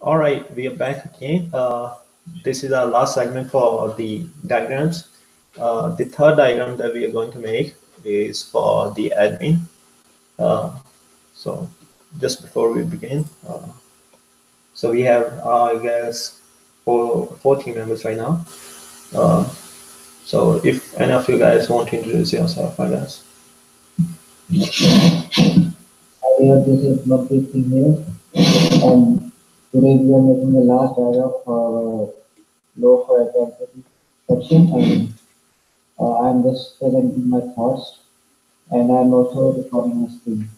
All right, we are back again. This is our last segment for the diagrams. The third diagram that we are going to make is for the admin. So just before we begin, so we have, I guess, four team members right now. So if any of you guys want to introduce yourself, I guess. Earlier, this is Navdeep Singh here, and today we are making the last diagram for law for identity section, and I'm just presenting my thoughts, and I'm also recording my screen.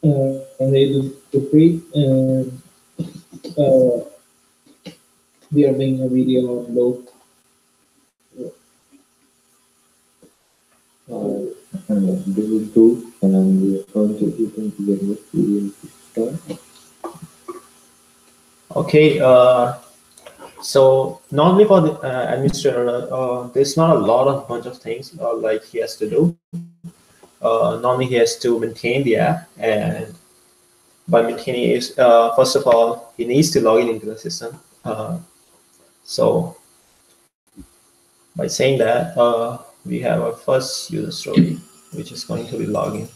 Hey, Gurpreet, and uh, we are making a video on low. This is two, and we are going to get what we start. Okay. So normally for the administrator, there's not a lot of bunch of things like he has to do. Normally he has to maintain the app, and by maintaining is first of all he needs to log in into the system. So by saying that, we have our first user story, which is going to be login.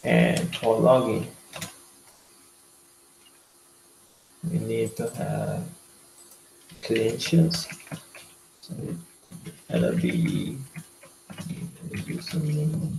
And for login, we need to have credentials. So that'll be username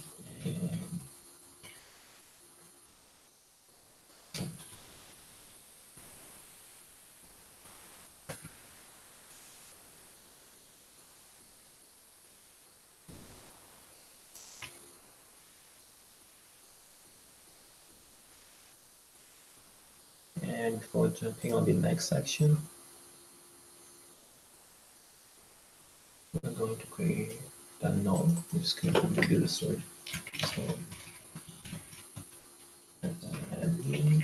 and before jumping on the next section, we're going to create a node which is going to be the story. So admin.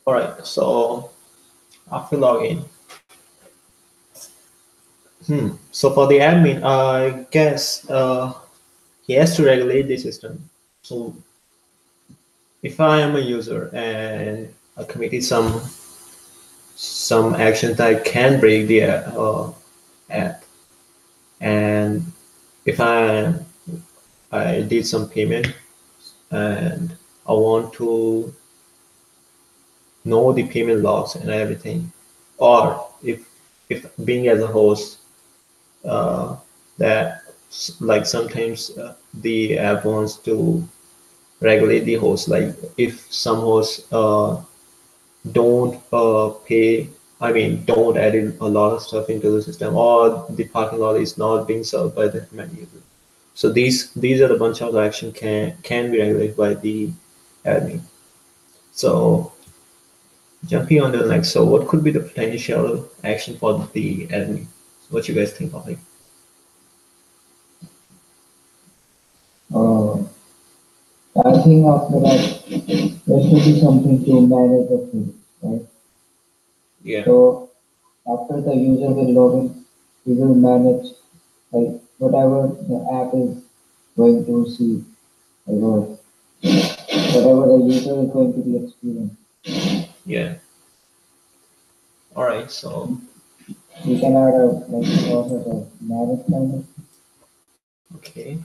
All right, so after login, so for the admin, I guess he has to regulate the system. So if I am a user and I committed some action that can break the app, and if I did some payment and I want to know the payment logs and everything, or if being as a host, that like sometimes the app wants to regulate the host, like if some hosts don't pay, I mean don't add in a lot of stuff into the system, or the parking lot is not being served by the human user. So these are a bunch of action can be regulated by the admin. So jumping on to the next, so what could be the potential action for the admin? What you guys think of it? I think after that, there should be something to manage the thing, right? Yeah. So after the user will log in, we will manage like whatever the app is going to see, or whatever the user is going to be experiencing. Yeah. All right. So we can add a like process of management. okay.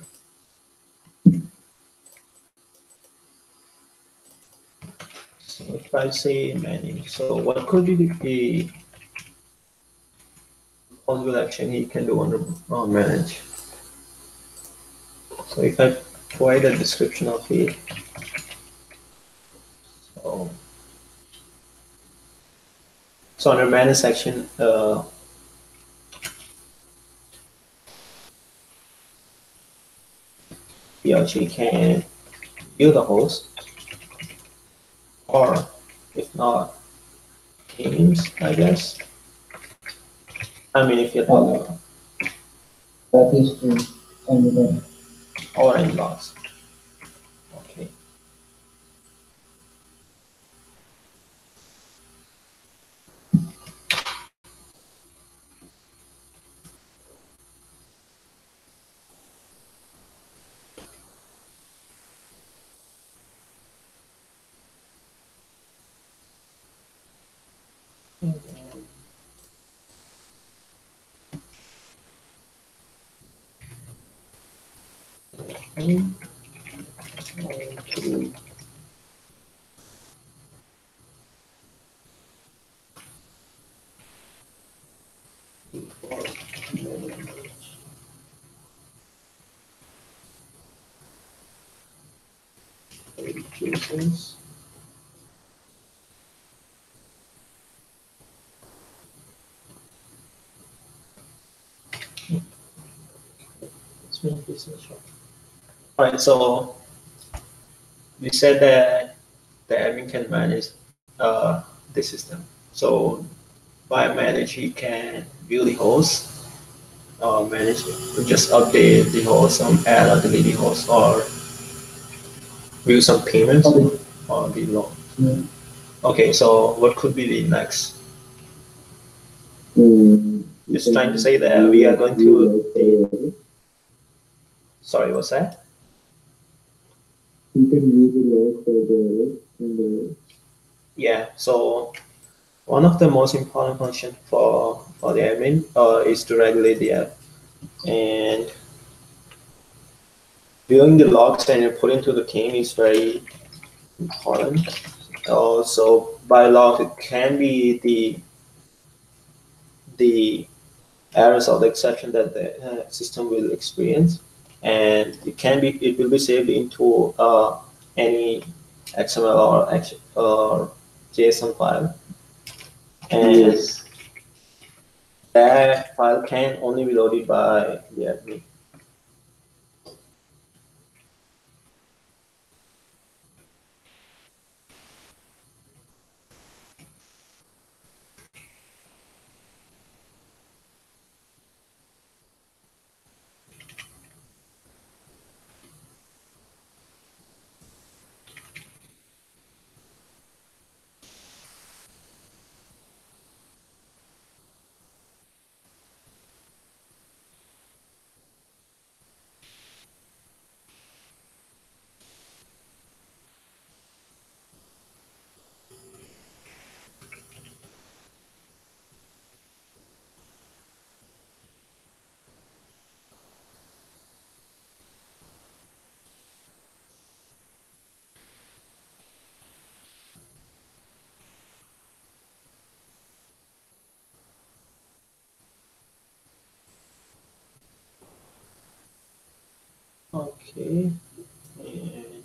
So if I say manage, so what could be the possible action he can do under manage? So if I provide a description of it, so under manage section, he or she can view the host, or if not, Teams, I guess. I mean, if you're talking Oh, about that is true. And then, or inbox. Okay. Okay. Chooses. Let's make this short. All right, so we said that the admin can manage the system. So by manage, he can view the host, manage, just update the host, add or delete the host, or view some payments okay. or the log. Yeah. Okay, so what could be the next? You Just trying to can say that we are view going to like the. Sorry, what's that? you can view the log for the and Yeah, so one of the most important functions for the admin is to regulate the app. And viewing the logs and putting to the team is very important. Also, by log, it can be the errors or the exception that the system will experience, and it will be saved into any XML or JSON file, and yes. that file can only be loaded by the admin. Okay, and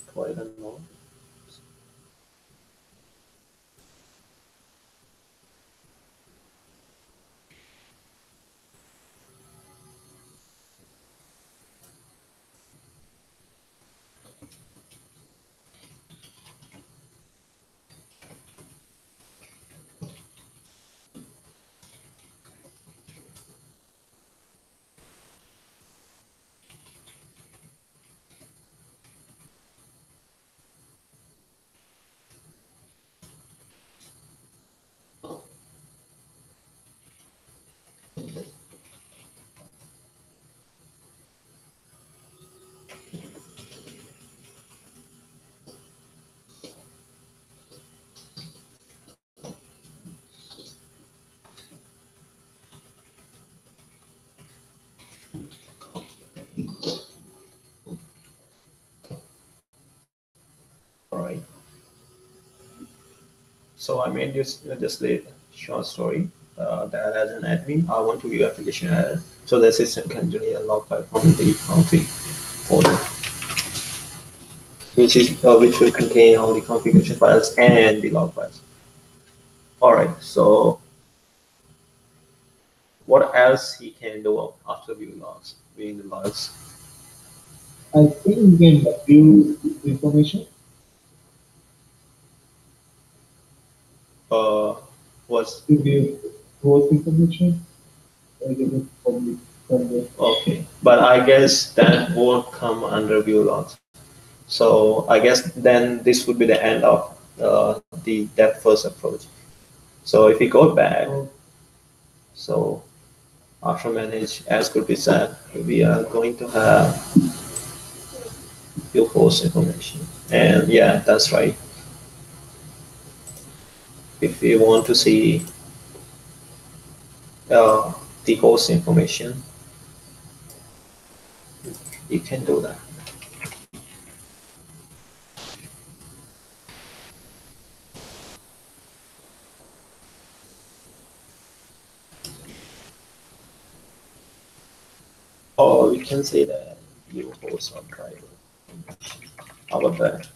quite a lot. All right. So I made this just a short story that as an admin, I want to view application error so the system can generate a log file from the config folder, which will contain all the configuration files and the log files. All right. So what else he can do after viewing the logs? I think we can view information, Uh, was to view host information, like it is public somewhere. okay, but I guess that won't come under view logs. So I guess then this would be the end of the depth first approach. So if we go back, Uh, so after manage, as could be said, we are going to have view host information. And yeah, that's right. If we want to see uh, the host information, you can do that. Or we can say that view host or driver information. How about that?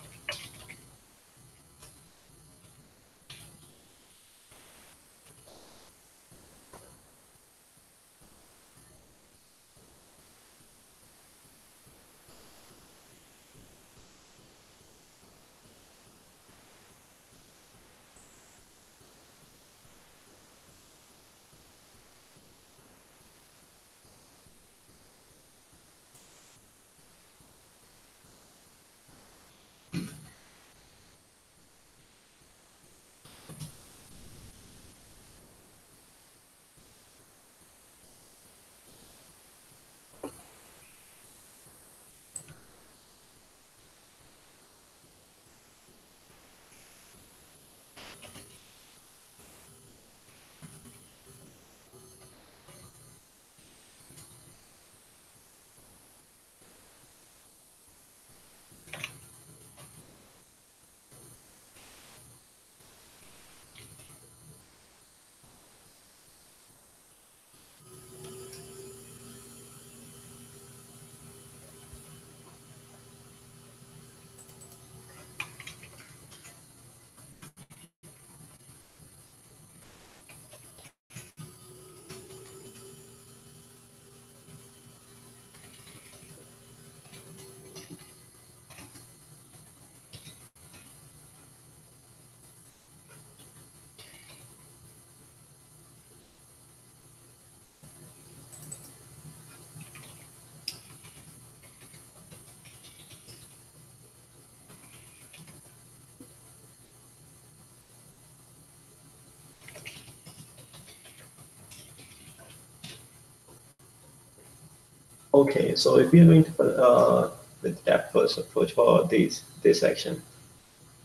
Okay, so if we are going to with depth first approach for this section,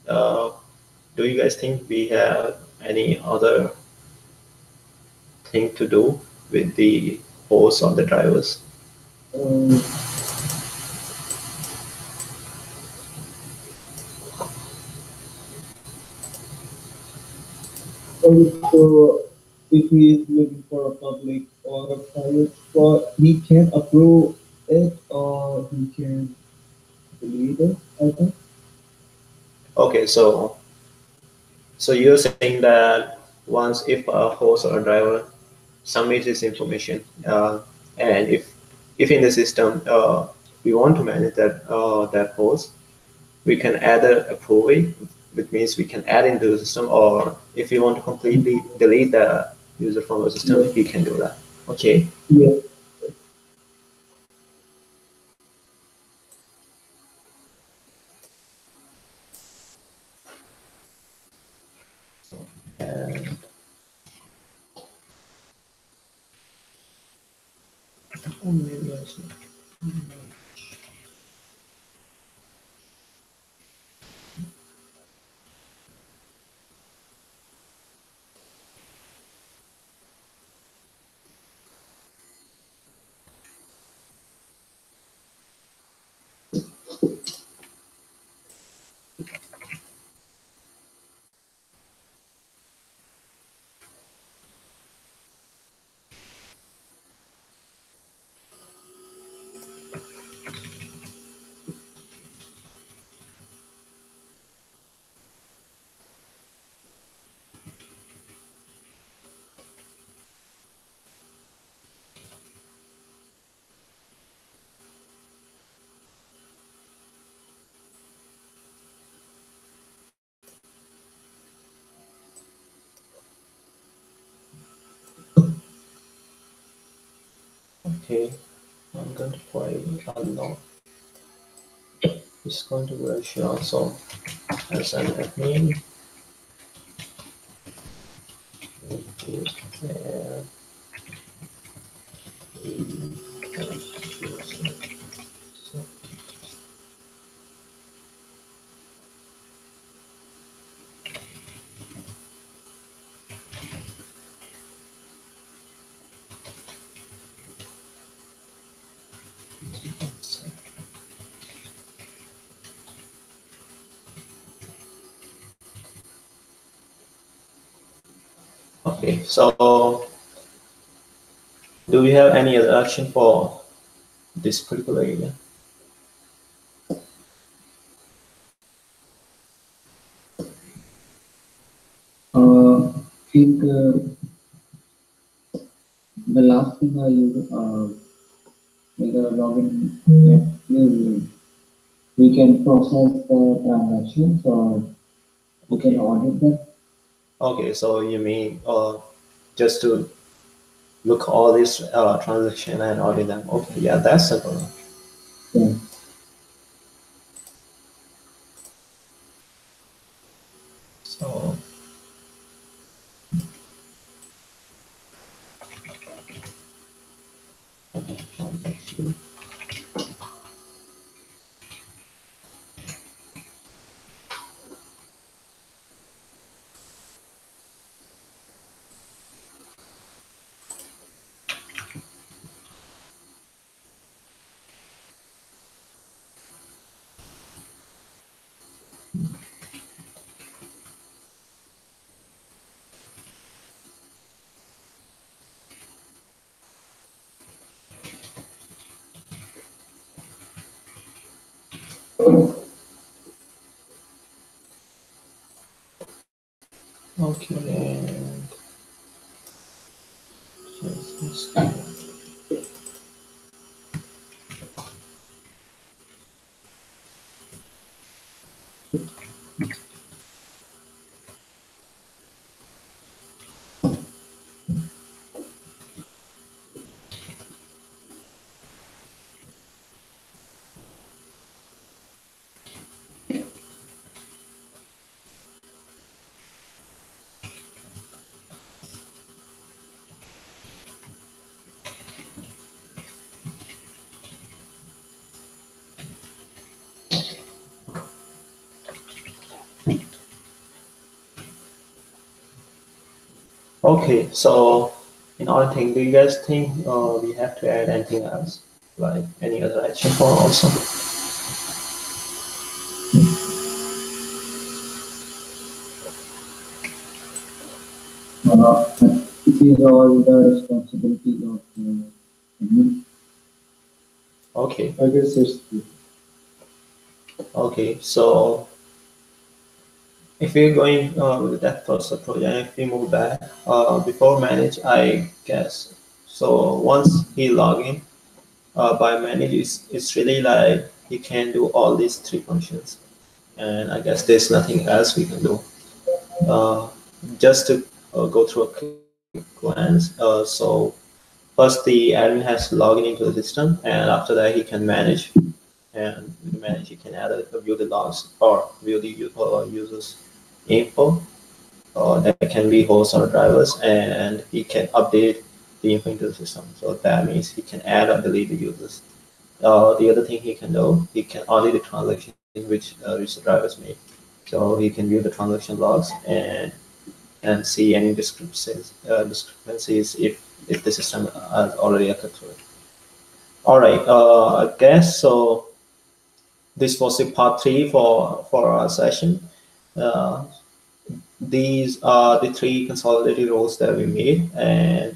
uh, do you guys think we have any other thing to do with the hosts or the drivers? um, so if he is looking for a public or a private spot, he can approve it or he can delete it, I think. Okay, so you're saying that once if a host or a driver submits this information, and if in the system we want to manage that host, we can either approve it, which means we can add into the system, or if we want to completely delete the user from the system, Yes, we can do that. Okay. yes. And oh, maybe I should. Okay, I'm going to play along. This configuration also as an admin. And okay, so do we have any other action for this particular area? I think the last thing I use with a login is we can process the transactions or we can audit them. Okay, so you mean just to look all these transaction and audit them? Okay, yeah, that's simple. Yeah. So okay, and okay, so in our thing, do you guys think we have to add anything else, like any other action for also? It is all the responsibility of admin. Okay, I guess there's okay, so if we're going with that first approach, and if we move back before manage, I guess. So once he log in by manage, it's really like he can do all these three functions, and I guess there's nothing else we can do. Uh, just to go through a quick glance. So first, the admin has to log in into the system, and after that, he can manage. And with manage, he can add view the logs or view the users info, or that can be hosts or drivers, and he can update the info into the system. So that means he can add or delete the users. The other thing he can do, he can audit the transactions which the drivers made. So he can view the transaction logs and see any discrepancies if the system has already occurred through it. All right, I guess so. This was the part three for our session. Uh, these are the three consolidated roles that we made, and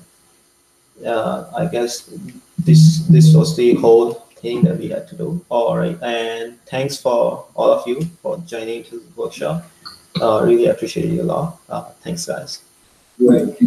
I guess this was the whole thing that we had to do. All right, and thanks for all of you for joining to the workshop. Really appreciate you a lot. Thanks, guys. Right.